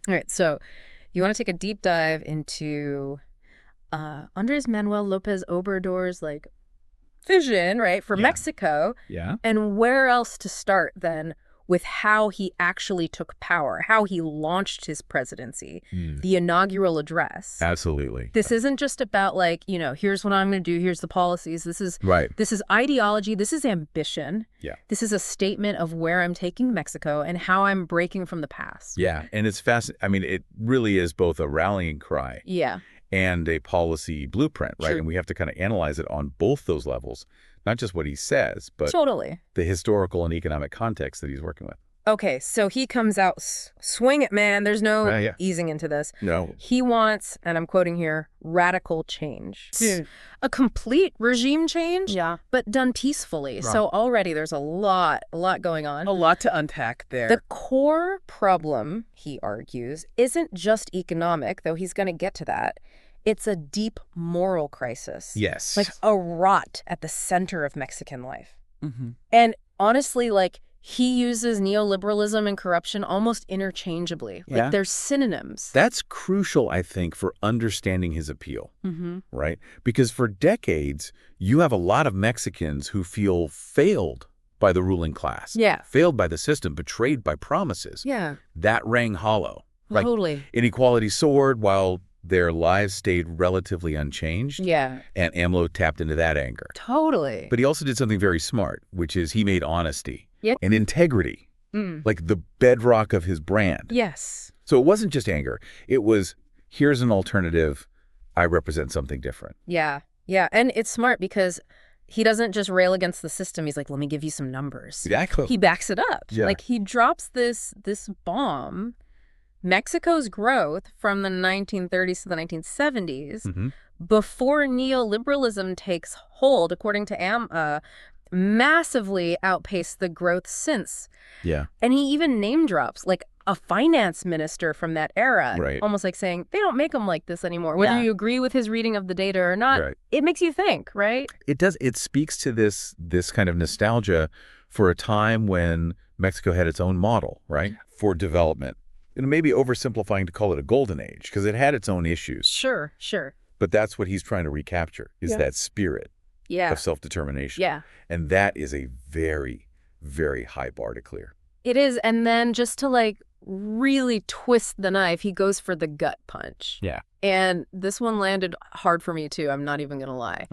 All right, so you want to take a deep dive into Andres Manuel Lopez Obrador's vision, right, for Mexico, Yeah. and where else to start then with how he actually took power, how he launched his presidency, the inaugural address. Absolutely. This isn't just about here's what I'm going to do, here's the policies. This is ideology, this is ambition. Yeah. This is a statement of where I'm taking Mexico and how I'm breaking from the past. Yeah, and it's fascinating. I mean, it really is both a rallying cry and a policy blueprint, right? True. And we have to kind of analyze it on both those levels, not just what he says, but Totally. the historical and economic context that he's working with. Okay, so he comes out, swing it, man. There's no easing into this. No. He wants, and I'm quoting here, radical change. A complete regime change, but done peacefully. Right. So already there's a lot going on. A lot to unpack there. The core problem, he argues, isn't just economic, though he's going to get to that. It's a deep moral crisis. Yes. Like a rot at the center of Mexican life. Mm-hmm. And honestly, he uses neoliberalism and corruption almost interchangeably. Like they're synonyms. That's crucial, I think, for understanding his appeal, right? Because for decades, you have a lot of Mexicans who feel failed by the ruling class. Yeah. Failed by the system, betrayed by promises. Yeah. That rang hollow. Totally. Inequality soared while their lives stayed relatively unchanged. Yeah. And AMLO tapped into that anger. Totally. But he also did something very smart, which is he made honesty and integrity like the bedrock of his brand. Yes. So it wasn't just anger. It was, here's an alternative. I represent something different. Yeah. Yeah. And it's smart because he doesn't just rail against the system. He's like, let me give you some numbers. Exactly. He backs it up. Yeah. He drops this bomb. Mexico's growth from the 1930s to the 1970s, before neoliberalism takes hold, according to massively outpaced the growth since. Yeah. And he even name drops a finance minister from that era, almost like saying, they don't make them like this anymore. Whether you agree with his reading of the data or not, it makes you think, right? It does. It speaks to this kind of nostalgia for a time when Mexico had its own model, right, for development. And maybe oversimplifying to call it a golden age because it had its own issues. Sure. But that's what he's trying to recapture is that spirit of self-determination. Yeah. And that is a very, very high bar to clear. It is. And then just to really twist the knife, he goes for the gut punch. Yeah. And this one landed hard for me too. I'm not even going to lie.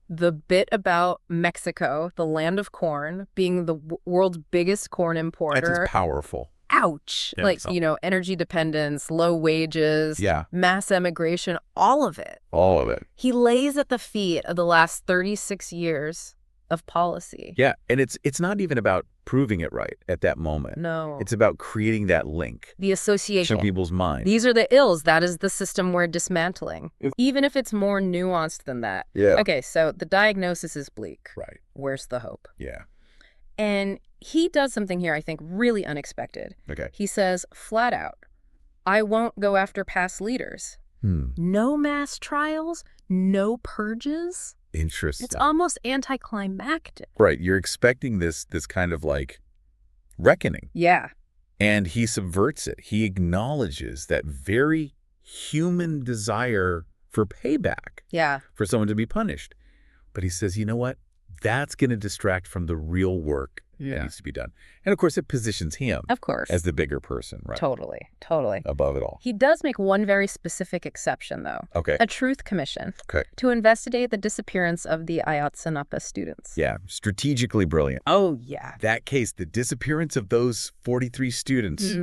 The bit about Mexico, the land of corn, being the world's biggest corn importer. That's powerful. Ouch. Yeah, energy dependence, low wages, mass emigration, all of it. All of it. He lays at the feet of the last 36 years of policy. Yeah, and it's not even about proving it right at that moment. No. It's about creating that link. The association. In people's minds. These are the ills. That is the system we're dismantling. Even if it's more nuanced than that. Yeah. Okay, so the diagnosis is bleak. Right. Where's the hope? Yeah. And he does something here, I think, really unexpected. Okay. He says, flat out, I won't go after past leaders. No mass trials, no purges. Interesting. It's almost anticlimactic. Right. You're expecting this kind of reckoning. Yeah. And he subverts it. He acknowledges that very human desire for payback. Yeah. For someone to be punished. But he says, you know what? That's going to distract from the real work that needs to be done. And of course, it positions him, of course, as the bigger person, right? Totally. Above it all. He does make one very specific exception, though. Okay. A truth commission. Okay. To investigate the disappearance of the Ayotzinapa students. Yeah. Strategically brilliant. Oh, yeah. That case, the disappearance of those 43 students,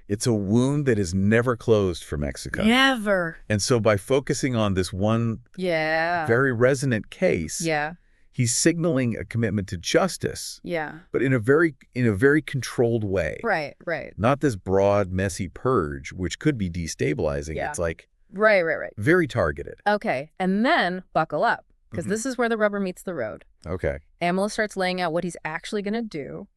it's a wound that is never closed for Mexico. Never. And so by focusing on this one very resonant case, he's signaling a commitment to justice. Yeah. But in a very controlled way. Right. Not this broad, messy purge, which could be destabilizing. Yeah. It's right. Very targeted. Okay. And then buckle up, because this is where the rubber meets the road. Okay. AMLO starts laying out what he's actually going to do.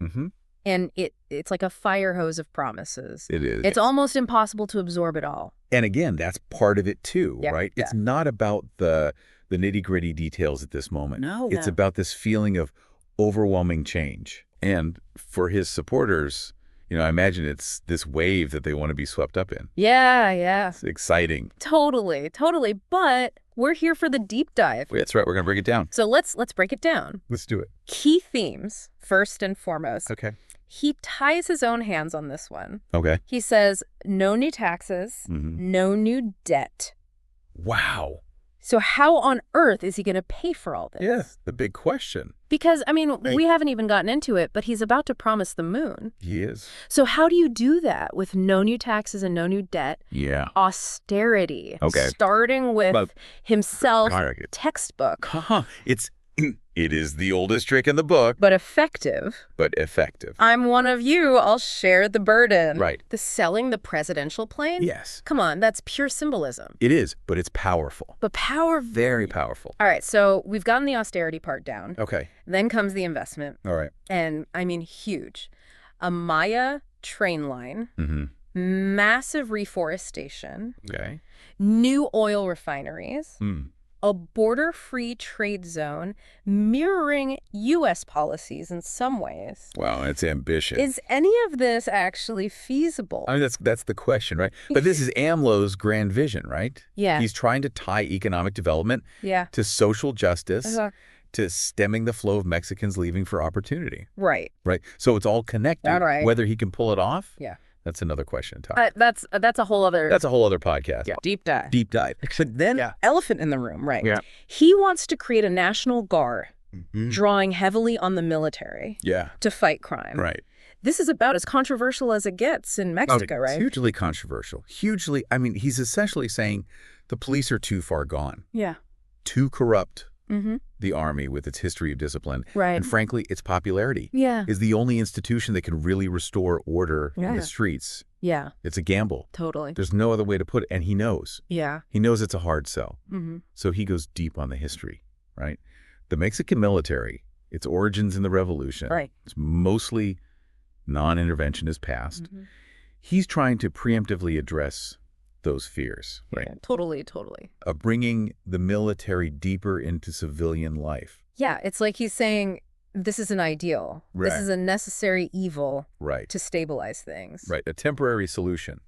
And it's like a fire hose of promises. It is. It's almost impossible to absorb it all. And again, that's part of it too, right? Yeah. It's not about the nitty-gritty details at this moment. No. It's about this feeling of overwhelming change. And for his supporters, I imagine it's this wave that they want to be swept up in. Yeah. It's exciting. Totally. But we're here for the deep dive. That's right. We're going to break it down. So let's break it down. Let's do it. Key themes, first and foremost. Okay. He ties his own hands on this one. Okay. He says, no new taxes, no new debt. Wow. So how on earth is he going to pay for all this? Yeah, the big question. Because, we haven't even gotten into it, but he's about to promise the moon. He is. So how do you do that with no new taxes and no new debt? Yeah. Austerity. Okay. Starting with himself, Correct. textbook. It is the oldest trick in the book. But effective. I'm one of you. I'll share the burden. Right. The selling the presidential plane? Yes. Come on, that's pure symbolism. It is, but it's powerful. But Very powerful. All right, so we've gotten the austerity part down. Okay. Then comes the investment. All right. And, huge. A Maya train line. Mm-hmm. Massive reforestation. Okay. New oil refineries. Hmm. A border-free trade zone mirroring U.S. policies in some ways. Wow, it's ambitious. Is any of this actually feasible? That's the question, right? But this is AMLO's grand vision, right? Yeah. He's trying to tie economic development to social justice, to stemming the flow of Mexicans leaving for opportunity. Right. Right. So it's all connected. All right. Whether he can pull it off. Yeah. That's another question, Tom. That's a whole other... That's a whole other podcast. Yeah. Deep dive. Deep dive. But then, elephant in the room, right? Yeah. He wants to create a national guard, drawing heavily on the military to fight crime. Right. This is about as controversial as it gets in Mexico, right? Hugely controversial. Hugely. He's essentially saying the police are too far gone. Yeah. Too corrupt. The army with its history of discipline. Right. And frankly, its popularity is the only institution that can really restore order in the streets. Yeah. It's a gamble. Totally. There's no other way to put it. And he knows. Yeah. He knows it's a hard sell. So he goes deep on the history, right? The Mexican military, its origins in the revolution. Right. It's mostly non-interventionist past. He's trying to preemptively address those fears, right? Yeah, totally. Of bringing the military deeper into civilian life. Yeah, it's like he's saying, this is an ideal. Right. This is a necessary evil Right. to stabilize things. Right, a temporary solution.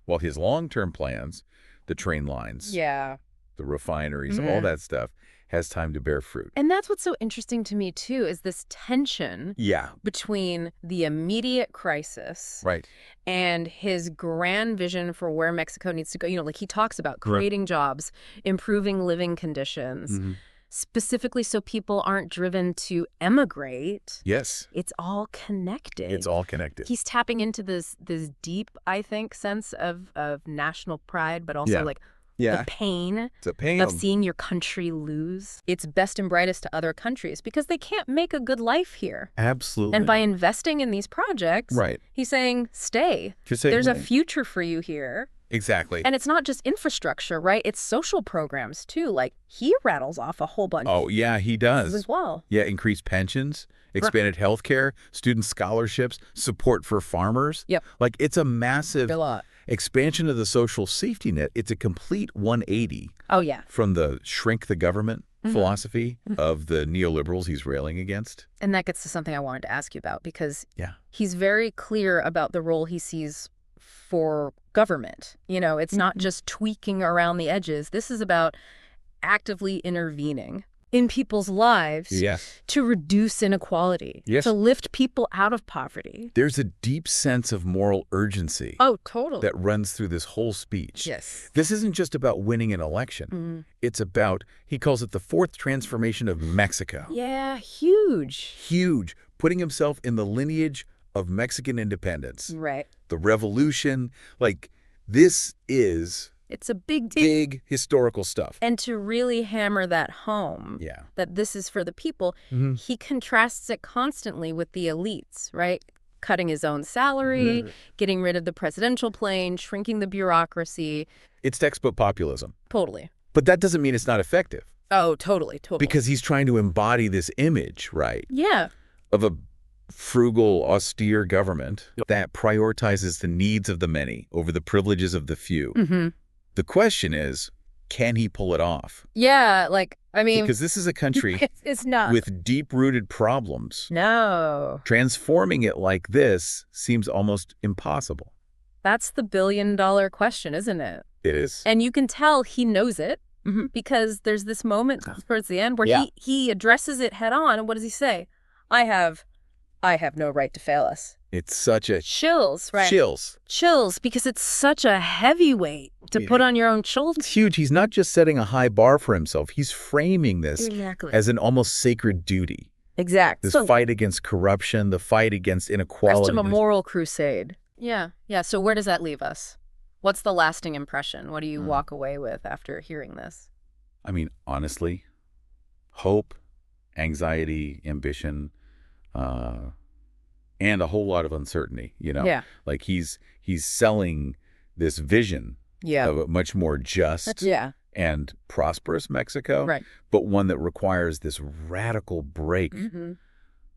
While his long-term plans, the train lines, Yeah. the refineries, all that stuff, has time to bear fruit. And that's what's so interesting to me, too, is this tension between the immediate crisis and his grand vision for where Mexico needs to go. Like he talks about creating jobs, improving living conditions, specifically so people aren't driven to emigrate. Yes. It's all connected. It's all connected. He's tapping into this deep, I think, sense of national pride, but also the pain, it's a pain of seeing your country lose its best and brightest to other countries because they can't make a good life here. Absolutely. And by investing in these projects, he's saying, stay. There's a future for you here. Exactly. And it's not just infrastructure, right? It's social programs, too. Like, he rattles off a whole bunch. Oh, yeah, he does. As well. Yeah, increased pensions, expanded health care, student scholarships, support for farmers. Yep. Like, it's a massive... A lot. Expansion of the social safety net. It's a complete 180 from the shrink the government philosophy of the neoliberals he's railing against. And that gets to something I wanted to ask you about because he's very clear about the role he sees for government. It's not just tweaking around the edges. This is about actively intervening in people's lives to reduce inequality, to lift people out of poverty. There's a deep sense of moral urgency. Oh, totally. That runs through this whole speech. Yes. This isn't just about winning an election. It's about, he calls it the fourth transformation of Mexico. Yeah, huge. Huge. Putting himself in the lineage of Mexican independence. Right. The revolution. Like, this is... It's a big historical stuff. And to really hammer that home, that this is for the people, he contrasts it constantly with the elites, right? Cutting his own salary, getting rid of the presidential plane, shrinking the bureaucracy. It's textbook populism. Totally. But that doesn't mean it's not effective. Oh, totally. Because he's trying to embody this image, right? Yeah. Of a frugal, austere government that prioritizes the needs of the many over the privileges of the few. The question is, can he pull it off? Yeah, like, I mean... Because this is a country it's not. with deep-rooted problems. No. Transforming it like this seems almost impossible. That's the billion-dollar question, isn't it? It is. And you can tell he knows it because there's this moment towards the end where he addresses it head on. And what does he say? I have no right to fail us. It's such a... Chills, right? Chills, because it's such a heavy weight to put on your own shoulders. It's huge. He's not just setting a high bar for himself. He's framing this as an almost sacred duty. Exactly. This fight against corruption, the fight against inequality. That's a moral crusade. Yeah. So where does that leave us? What's the lasting impression? What do you walk away with after hearing this? I mean, honestly, hope, anxiety, ambition, and a whole lot of uncertainty, Yeah. Like he's selling this vision of a much more just and prosperous Mexico, right, but one that requires this radical break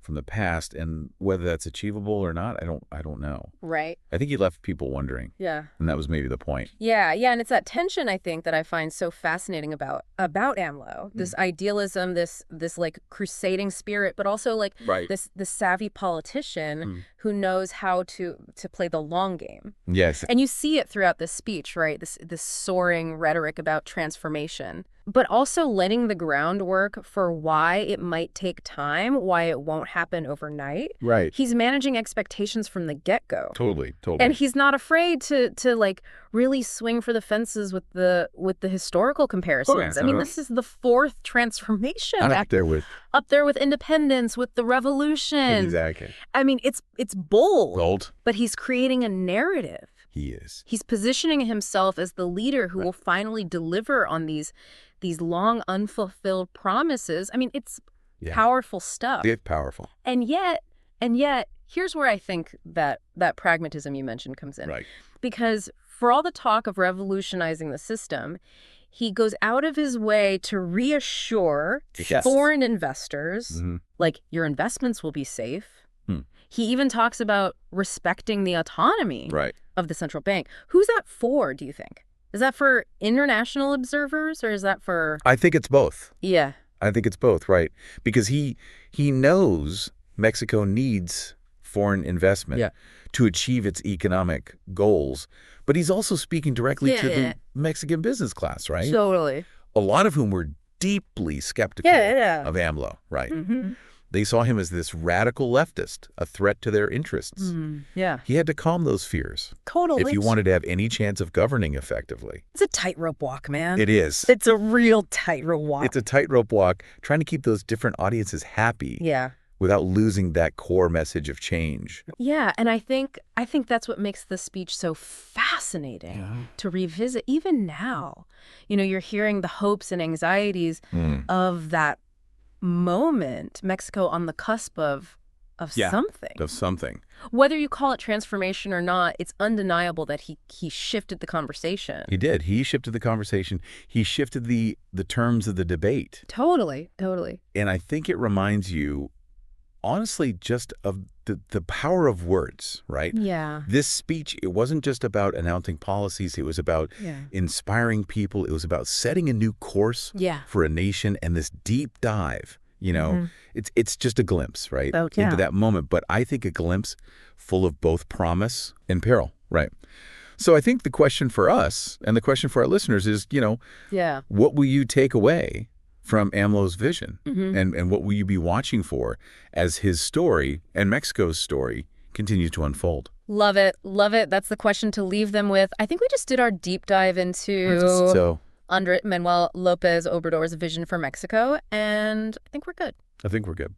from the past, and whether that's achievable or not, I don't know. Right. I think he left people wondering. Yeah. And that was maybe the point. Yeah, and it's that tension, I think, that I find so fascinating about AMLO. This idealism, this like crusading spirit, but also like this savvy politician who knows how to play the long game. Yes. And you see it throughout this speech, right? This soaring rhetoric about transformation, but also letting the groundwork for why it might take time, why it won't happen overnight. Right. He's managing expectations from the get-go. Totally. And he's not afraid to like really swing for the fences with the historical comparisons. I mean, this is the fourth transformation. Up there with independence, with the revolution. Exactly. I mean, it's bold. But he's creating a narrative. He is. He's positioning himself as the leader who will finally deliver on these long unfulfilled promises. I mean, it's powerful stuff. It's powerful. And yet, here's where I think that pragmatism you mentioned comes in. Right. Because for all the talk of revolutionizing the system, he goes out of his way to reassure foreign investors, like, your investments will be safe. He even talks about respecting the autonomy of the central bank. Who's that for, do you think? Is that for international observers, or is that for... I think it's both. Yeah. I think it's both, right? Because he knows Mexico needs foreign investment to achieve its economic goals. But he's also speaking directly to the Mexican business class, right? Totally. A lot of whom were deeply skeptical of AMLO, right? They saw him as this radical leftist, a threat to their interests. He had to calm those fears. Totally. If you wanted to have any chance of governing effectively. It's a tightrope walk, man. It is. It's a real tightrope walk. It's a tightrope walk, trying to keep those different audiences happy. Yeah. Without losing that core message of change. Yeah, and I think that's what makes the speech so fascinating to revisit even now. You're hearing the hopes and anxieties of that moment, Mexico on the cusp of something. Of something. Whether you call it transformation or not, it's undeniable that he shifted the conversation. He did. He shifted the conversation. He shifted the terms of the debate. Totally. And I think it reminds you, honestly, just of the power of words, right? Yeah. This speech, it wasn't just about announcing policies. It was about inspiring people. It was about setting a new course for a nation, and this deep dive, it's just a glimpse, right? Into that moment. But I think a glimpse full of both promise and peril, right? So I think the question for us and the question for our listeners is, what will you take away from AMLO's vision? And what will you be watching for as his story and Mexico's story continue to unfold? Love it. That's the question to leave them with. I think we just did our deep dive into Manuel Lopez Obrador's vision for Mexico, and I think we're good.